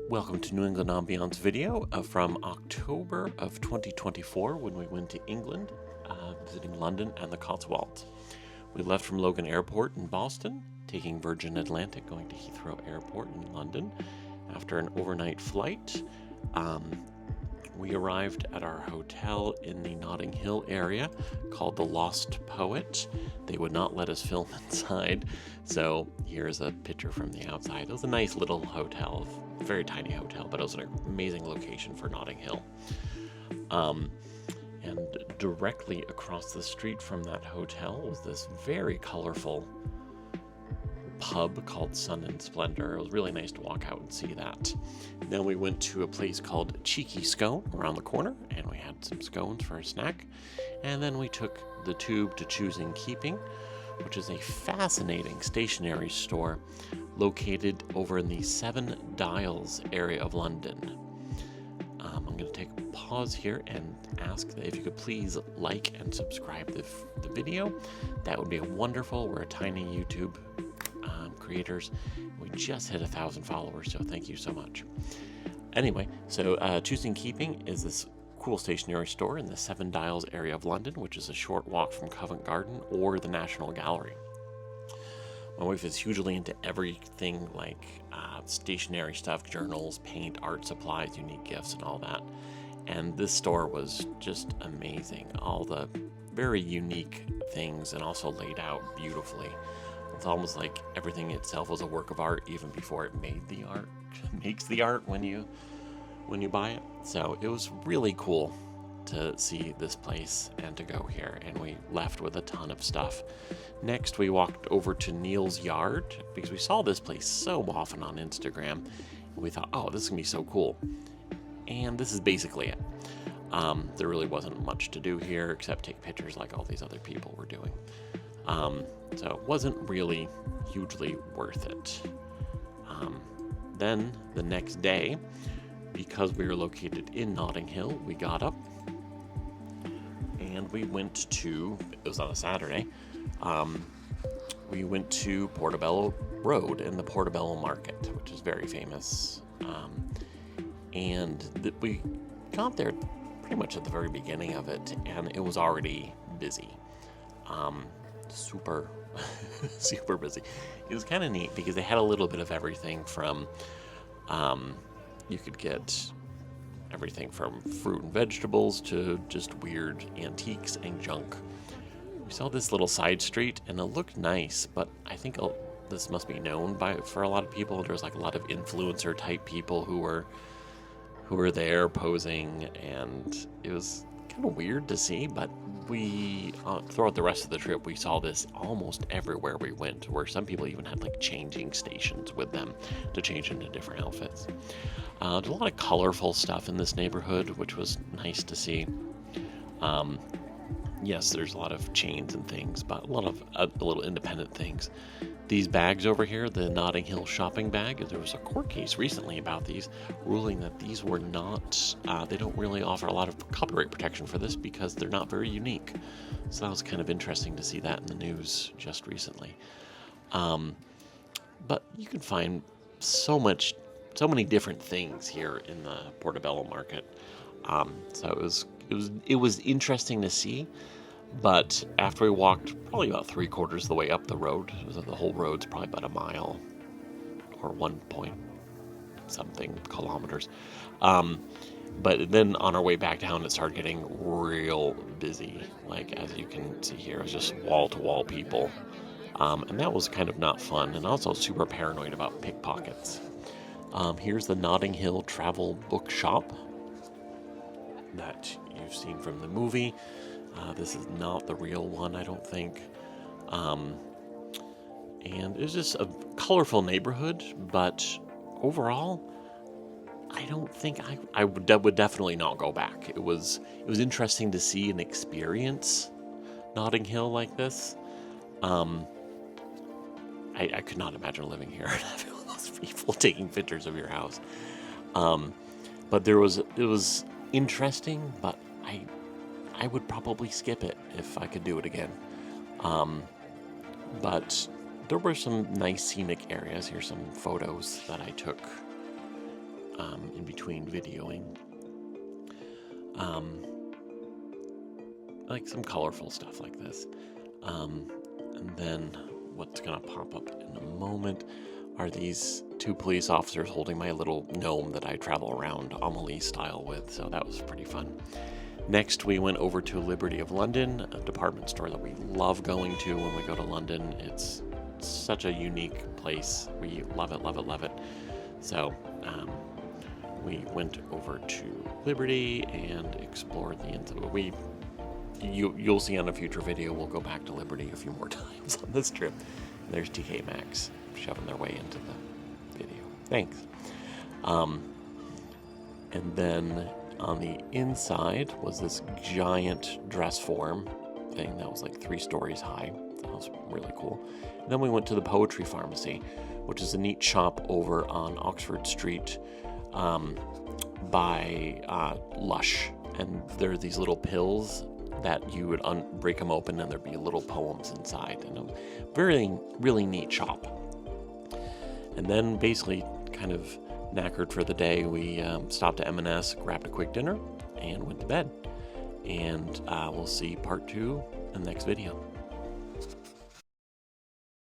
Welcome to New England Ambiance video from October of 2024 when we went to England, visiting London and the Cotswolds. We left from Logan Airport in Boston, taking Virgin Atlantic, going to Heathrow Airport in London. After an overnight flight, we arrived at our hotel in the Notting Hill area called the Lost Poet. They would not let us film inside, so here's a picture from the outside. It was a nice little hotel, very tiny hotel, but it was an amazing location for Notting Hill. And directly across the street from that hotel was this very colorful pub called Sun and Splendor. It was really nice to walk out and see that. Then we went to a place called Cheeky Scone around the corner, and we had some scones for a snack. And then we took the tube to Choosing Keeping, which is a fascinating stationery store located over in the Seven Dials area of London. I'm going to take a pause here and ask that if you could please like and subscribe the video. That would be wonderful. We're a tiny YouTube creators. We just hit 1,000 followers, so thank you so much. Anyway, so Choosing Keeping is this cool stationery store in the Seven Dials area of London, which is a short walk from Covent Garden or the National Gallery. My wife is hugely into everything like stationery stuff, journals, paint, art supplies, unique gifts, and all that. And this store was just amazing. All the very unique things and also laid out beautifully. It's almost like everything itself was a work of art even before it made the art. Makes the art when you buy it. So it was really cool to see this place and to go here, and we left with a ton of stuff. Next, we walked over to Neil's Yard because we saw this place so often on Instagram. And we thought, oh, this is gonna be so cool. And this is basically it. There really wasn't much to do here except take pictures like all these other people were doing. So it wasn't really hugely worth it. Then the next day, because we were located in Notting Hill, we got up and we went to, it was on a Saturday, we went to Portobello Road and the Portobello Market, which is very famous. We got there pretty much at the very beginning of it, and it was already busy. Super busy. It was kind of neat because they had a little bit of everything from, you could get everything from fruit and vegetables to just weird antiques and junk. We saw this little side street and it looked nice, but I think this must be known for a lot of people. There's like a lot of influencer type people who were there posing, and it was kind of weird to see, but we throughout the rest of the trip we saw this almost everywhere we went, where some people even had like changing stations with them to change into different outfits. There's a lot of colorful stuff in this neighborhood, which was nice to see. Yes, there's a lot of chains and things, but a lot of little independent things. These bags over here, the Notting Hill shopping bag, there was a court case recently about these, ruling that these were not, they don't really offer a lot of copyright protection for this because they're not very unique. So that was kind of interesting to see that in the news just recently. But you can find so many different things here in the Portobello Market. So it was interesting to see. But after we walked probably about 3/4 of the way up the road, the whole road's probably about a mile or 1 point something kilometers. But then on our way back down, it started getting real busy. Like, as you can see here, it was just wall-to-wall people. And that was kind of not fun, and also super paranoid about pickpockets. Here's the Notting Hill Travel Bookshop that you've seen from the movie. This is not the real one, I don't think. And it's just a colorful neighborhood, but overall, I don't think I would definitely not go back. It was interesting to see and experience Notting Hill like this. I could not imagine living here and having all those people taking pictures of your house. But it was interesting, but I would probably skip it if I could do it again. But there were some nice scenic areas. Here's some photos that I took in between videoing. Like some colorful stuff like this. And then what's gonna pop up in a moment are these 2 police officers holding my little gnome that I travel around Amelie style with, so that was pretty fun. Next, we went over to Liberty of London, a department store that we love going to when we go to London. It's such a unique place. We love it, love it, love it. So we went over to Liberty and explored the inside. You'll see on a future video, we'll go back to Liberty a few more times on this trip. And there's TK Maxx shoving their way into the video. Thanks. And then on the inside was this giant dress form thing that was like 3 stories high. That was really cool. And then we went to the Poetry Pharmacy, which is a neat shop over on Oxford Street by Lush. And there are these little pills that you would break them open and there'd be little poems inside. And a really neat shop. And then basically kind of knackered for the day, we stopped at M&S, grabbed a quick dinner, and went to bed. And we'll see part 2 in the next video.